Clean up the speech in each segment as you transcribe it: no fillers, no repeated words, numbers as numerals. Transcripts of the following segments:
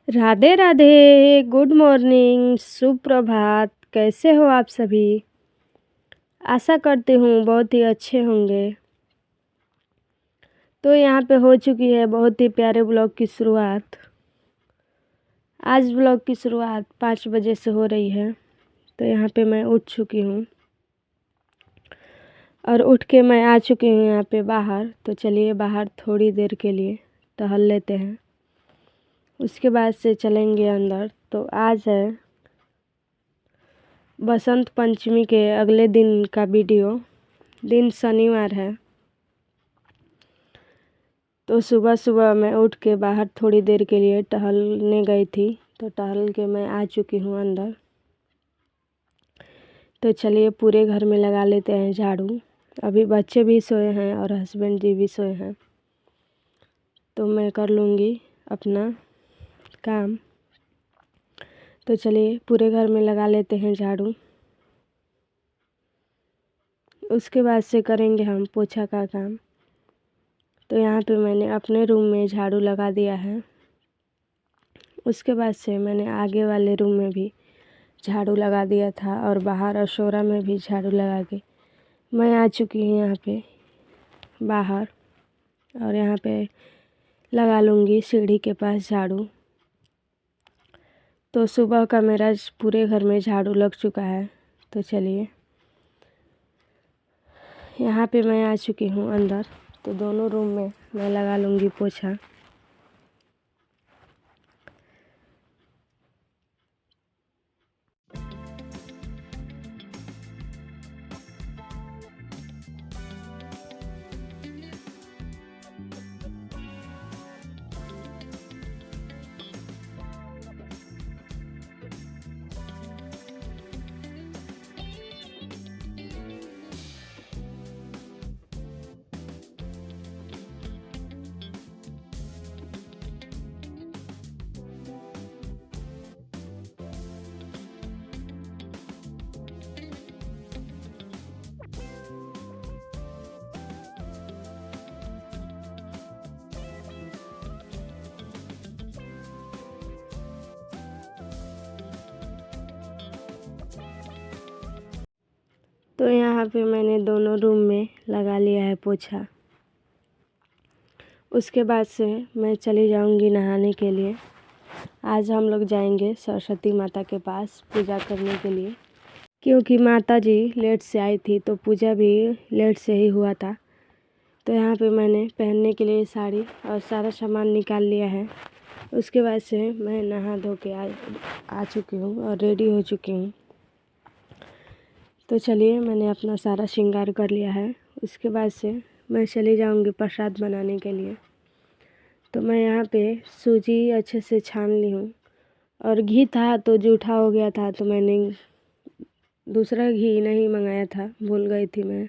Radhe Radhe, good morning, सुप्रभात। कैसे हो आप सभी? आशा करती हूँ बहुत ही अच्छे होंगे। तो यहाँ पे हो चुकी है बहुत ही प्यारे ब्लॉग की शुरुआत। आज ब्लॉग की शुरुआत 5 बजे से हो रही है। तो यहाँ पे मैं उठ चुकी हूँ और उठ के मैं आ चुकी हूँ यहाँ पे बाहर। तो चलिए बाहर थोड़ी देर के लिए टहल लेते हैं, उसके बाद से चलेंगे अंदर। तो आज है बसंत पंचमी के अगले दिन का वीडियो। दिन शनिवार है। तो सुबह सुबह मैं उठ के बाहर थोड़ी देर के लिए टहलने गई थी। तो टहल के मैं आ चुकी हूँ अंदर। तो चलिए पूरे घर में लगा लेते हैं झाड़ू। अभी बच्चे भी सोए हैं और हस्बैंड जी भी सोए हैं। तो मैं कर लूँगी अपना काम। तो चलिए पूरे घर में लगा लेते हैं झाड़ू। उसके बाद से करेंगे हम पोछा का काम। तो यहाँ पे मैंने अपने रूम में झाड़ू लगा दिया है। उसके बाद से मैंने आगे वाले रूम में भी झाड़ू लगा दिया था और बाहर अशोरा में भी झाड़ू लगा के मैं आ चुकी हूँ यहाँ पे बाहर। और यहाँ पे लगा लूँगी सीढ़ी के पास झाड़ू। तो सुबह का मेरा पूरे घर में झाड़ू लग चुका है। तो चलिए यहाँ पे मैं आ चुकी हूँ अंदर। तो दोनों रूम में मैं लगा लूँगी पोछा। तो यहाँ पे मैंने दोनों रूम में लगा लिया है पोछा। उसके बाद से मैं चली जाऊँगी नहाने के लिए। आज हम लोग जाएंगे सरस्वती माता के पास पूजा करने के लिए, क्योंकि माता जी लेट से आई थी तो पूजा भी लेट से ही हुआ था। तो यहाँ पे मैंने पहनने के लिए साड़ी और सारा सामान निकाल लिया है। उसके बाद से मैं नहा धो के आ चुकी हूँ और रेडी हो चुकी हूँ। तो चलिए मैंने अपना सारा श्रृंगार कर लिया है। उसके बाद से मैं चली जाऊँगी प्रसाद बनाने के लिए। तो मैं यहाँ पे सूजी अच्छे से छान ली हूँ और घी था तो जूठा हो गया था। तो मैंने दूसरा घी नहीं मंगाया था, भूल गई थी मैं।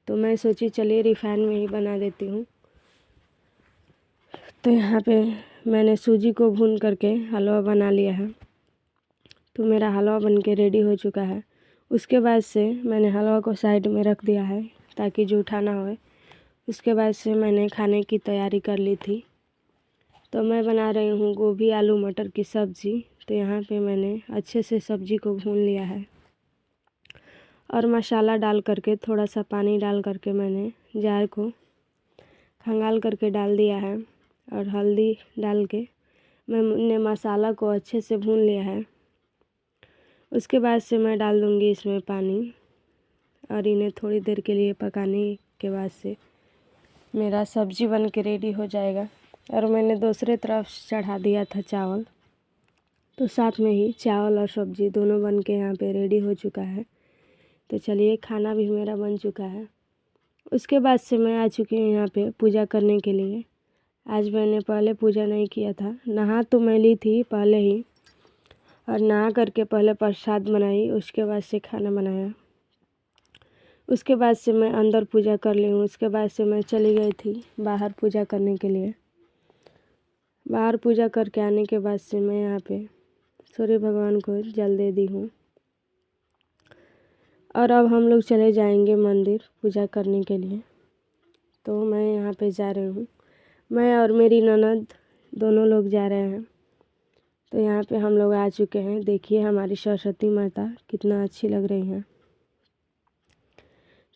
तो मैं सोची चलिए रिफाइन में ही बना देती हूँ। तो यहाँ पे मैंने सूजी को भून करके हलवा बना लिया है। तो मेरा हलवा बन के रेडी हो चुका है। उसके बाद से मैंने हलवा को साइड में रख दिया है ताकि जूठा ना होए। उसके बाद से मैंने खाने की तैयारी कर ली थी। तो मैं बना रही हूँ गोभी आलू मटर की सब्ज़ी। तो यहाँ पे मैंने अच्छे से सब्ज़ी को भून लिया है और मसाला डाल करके थोड़ा सा पानी डाल करके मैंने जार को खंगाल करके डाल दिया है और हल्दी डाल के मैंने मसाला को अच्छे से भून लिया है। उसके बाद से मैं डाल दूँगी इसमें पानी और इन्हें थोड़ी देर के लिए पकाने के बाद से मेरा सब्ज़ी बन के रेडी हो जाएगा। और मैंने दूसरे तरफ चढ़ा दिया था चावल। तो साथ में ही चावल और सब्ज़ी दोनों बन के यहाँ पे रेडी हो चुका है। तो चलिए खाना भी मेरा बन चुका है। उसके बाद से मैं आ चुकी हूँ यहाँ पे पूजा करने के लिए। आज मैंने पहले पूजा नहीं किया था। नहा तो मैं ली थी पहले ही और नहा करके पहले प्रसाद बनाई, उसके बाद से खाना बनाया। उसके बाद से मैं अंदर पूजा कर ली हूँ। उसके बाद से मैं चली गई थी बाहर पूजा करने के लिए। बाहर पूजा करके आने के बाद से मैं यहाँ पे सूर्य भगवान को जल दे दी हूँ। और अब हम लोग चले जाएंगे मंदिर पूजा करने के लिए। तो मैं यहाँ पे जा रही हूँ। मैं और मेरी ननद दोनों लोग जा रहे हैं। तो यहाँ पे हम लोग आ चुके हैं। देखिए हमारी सरस्वती माता कितना अच्छी लग रही हैं।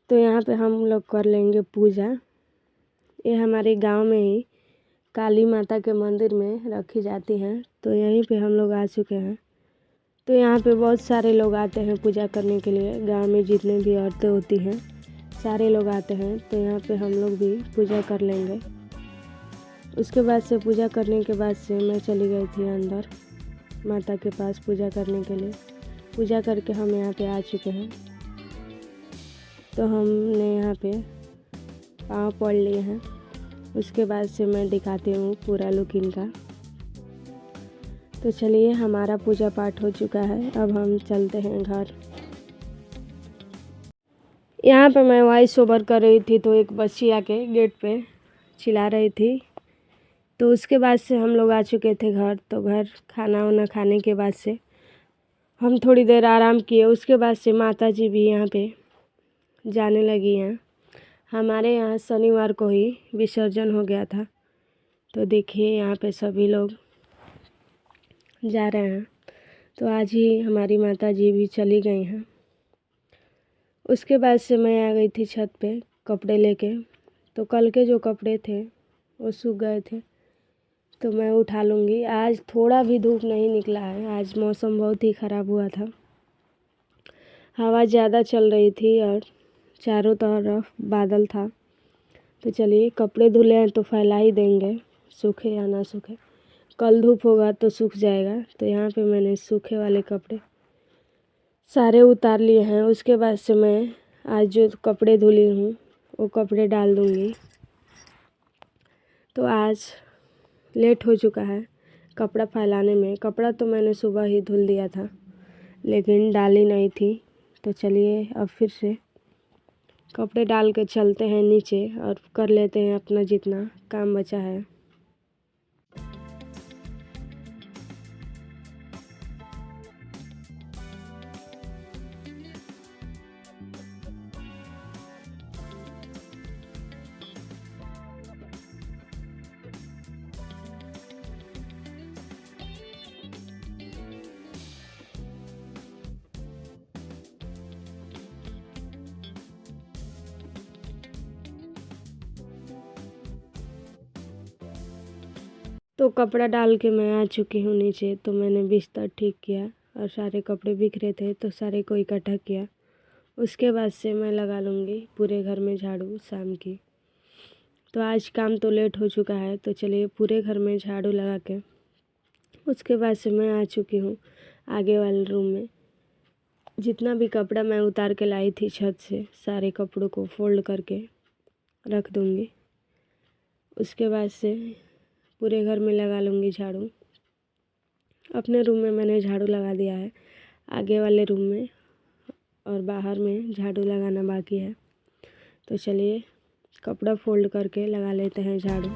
तो यहाँ पे हम लोग कर लेंगे पूजा। ये हमारे गांव में ही काली माता के मंदिर में रखी जाती हैं। तो यहीं पे हम लोग आ चुके हैं। तो यहाँ पे बहुत सारे लोग आते हैं पूजा करने के लिए। गांव में जितने भी औरतें होती हैं सारे लोग आते हैं। तो यहाँ पे हम लोग भी पूजा कर लेंगे। उसके बाद से पूजा करने के बाद से मैं चली गई थी अंदर माता के पास पूजा करने के लिए। पूजा करके हम यहाँ पे आ चुके हैं। तो हमने यहाँ पे पाँव पड़ लिए हैं। उसके बाद से मैं दिखाती हूँ पूरा लुक इनका। तो चलिए हमारा पूजा पाठ हो चुका है। अब हम चलते हैं घर। यहाँ पे मैं वॉइस ओवर कर रही थी तो एक बच्ची आके गेट पे चिल्ला रही थी। तो उसके बाद से हम लोग आ चुके थे घर। तो घर खाना वाना खाने के बाद से हम थोड़ी देर आराम किए। उसके बाद से माता जी भी यहाँ पे जाने लगी हैं। हमारे यहाँ शनिवार को ही विसर्जन हो गया था। तो देखिए यहाँ पे सभी लोग जा रहे हैं। तो आज ही हमारी माता जी भी चली गई हैं। उसके बाद से मैं आ गई थी छत पे कपड़े लेके। तो कल के जो कपड़े थे वो सूख गए थे तो मैं उठा लूँगी। आज थोड़ा भी धूप नहीं निकला है। आज मौसम बहुत ही ख़राब हुआ था। हवा ज़्यादा चल रही थी और चारों तरफ बादल था। तो चलिए कपड़े धुले हैं तो फैला ही देंगे, सूखे या ना सूखे। कल धूप होगा तो सूख जाएगा। तो यहाँ पे मैंने सूखे वाले कपड़े सारे उतार लिए हैं। उसके बाद से मैं आज जो कपड़े धुली हूँ वो कपड़े डाल दूँगी। तो आज लेट हो चुका है कपड़ा फैलाने में। कपड़ा तो मैंने सुबह ही धुल दिया था लेकिन डाली नहीं थी। तो चलिए अब फिर से कपड़े डाल के चलते हैं नीचे और कर लेते हैं अपना जितना काम बचा है। तो कपड़ा डाल के मैं आ चुकी हूँ नीचे। तो मैंने बिस्तर ठीक किया और सारे कपड़े बिखरे थे तो सारे को इकट्ठा किया। उसके बाद से मैं लगा लूँगी पूरे घर में झाड़ू शाम की। तो आज काम तो लेट हो चुका है। तो चलिए पूरे घर में झाड़ू लगा के उसके बाद से मैं आ चुकी हूँ आगे वाले रूम में। जितना भी कपड़ा मैं उतार के लाई थी छत से सारे कपड़ों को फोल्ड करके रख दूँगी। उसके बाद से पूरे घर में लगा लूँगी झाड़ू। अपने रूम में मैंने झाड़ू लगा दिया है। आगे वाले रूम में और बाहर में झाड़ू लगाना बाकी है। तो चलिए कपड़ा फोल्ड करके लगा लेते हैं झाड़ू।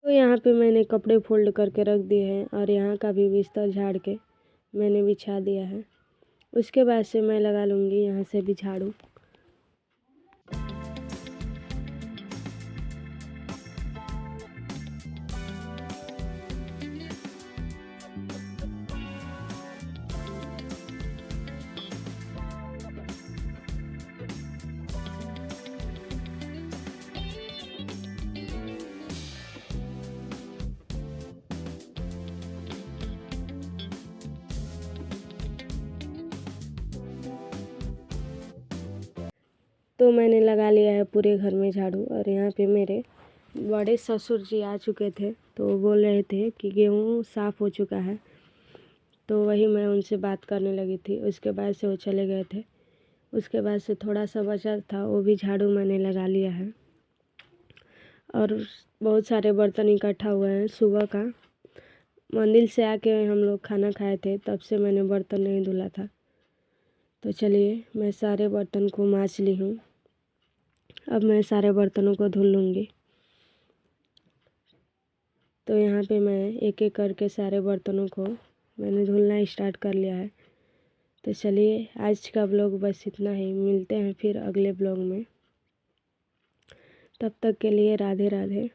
तो यहाँ पे मैंने कपड़े फोल्ड करके रख दिए हैं और यहाँ का भी बिस्तर झाड़ के मैंने बिछा दिया है। उसके बाद से मैं लगा लूँगी यहाँ से भी झाड़ू। तो मैंने लगा लिया है पूरे घर में झाड़ू। और यहाँ पे मेरे बड़े ससुर जी आ चुके थे तो वो बोल रहे थे कि गेहूँ साफ़ हो चुका है, तो वही मैं उनसे बात करने लगी थी। उसके बाद से वो चले गए थे। उसके बाद से थोड़ा सा बचा था, वो भी झाड़ू मैंने लगा लिया है। और बहुत सारे बर्तन इकट्ठा हुए हैं। सुबह का मंदिर से आके हम लोग खाना खाए थे, तब से मैंने बर्तन नहीं धुला था। तो चलिए मैं सारे बर्तन को मांज ली हूँ। अब मैं सारे बर्तनों को धुल लूँगी। तो यहाँ पे मैं एक एक करके सारे बर्तनों को मैंने धुलना स्टार्ट कर लिया है। तो चलिए आज का ब्लॉग बस इतना ही। मिलते हैं फिर अगले ब्लॉग में। तब तक के लिए राधे राधे।